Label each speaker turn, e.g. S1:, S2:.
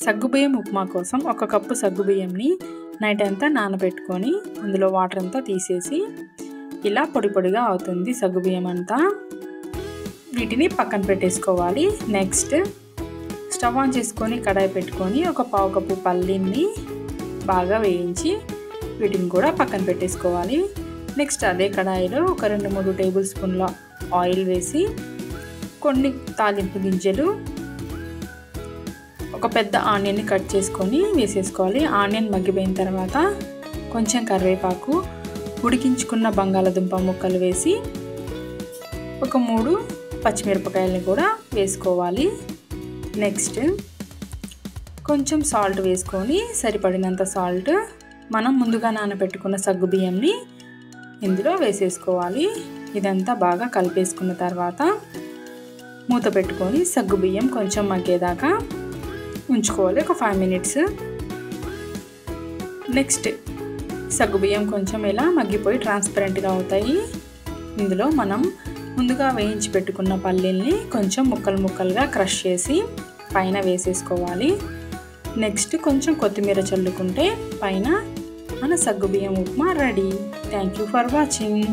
S1: సగ్గుబియ్యం ఉప్మా కోసం 1 cup సగ్గుబియ్యంని night అంతా నానబెట్టుకొని అందులో వాటర్ అంతా తీసేసి ఇలా పొడి పొడిగా అవుతుంది సగ్గుబియ్యం అంతా. వీటిని పక్కన పెట్టేసుకోవాలి. నెక్స్ట్ స్టవ్ ఆన్ చేసుకొని కడాయి పెట్టుకొని 1 పావు కప్పు పల్లీని బాగా వేయించి వీటిని కూడా పక్కన పెట్టేసుకోవాలి. నెక్స్ట్ అదే కడాయిలో ఒక 2-3 టేబుల్ స్పూన్ల ఆయిల్ వేసి కొన్ని తాలింపు గింజలు, ఒక పెద్ద ఆనియన్ని కట్ చేసుకొని వేసేసుకోవాలి. ఆనియన్ మగ్గిపోయిన తర్వాత కొంచెం కరివేపాకు, ఉడికించుకున్న బంగాళదుంప ముక్కలు వేసి ఒక 3 పచ్చిమిరపకాయలని కూడా వేసుకోవాలి. నెక్స్ట్ కొంచెం సాల్ట్ వేసుకొని సరిపడినంత సాల్ట్ మనం ముందుగా నానబెట్టుకున్న సగ్గుబియ్యంని ఇందులో వేసేసుకోవాలి. ఇదంతా బాగా కలిపేసుకున్న తర్వాత మూత పెట్టుకొని సగ్గుబియ్యం కొంచెం మగ్గేదాకా ఉంచుకోవాలి, ఒక 5 మినిట్స్. నెక్స్ట్ సగ్గుబియ్యం కొంచెం ఇలా మగ్గిపోయి ట్రాన్స్పరెంట్గా అవుతాయి. ఇందులో మనం ముందుగా వేయించి పెట్టుకున్న పల్లీల్ని కొంచెం ముక్కలు ముక్కలుగా క్రష్ చేసి పైన వేసేసుకోవాలి. నెక్స్ట్ కొంచెం కొత్తిమీర చల్లుకుంటే పైన మన సగ్గుబియ్యం upma ready. Thank you for watching.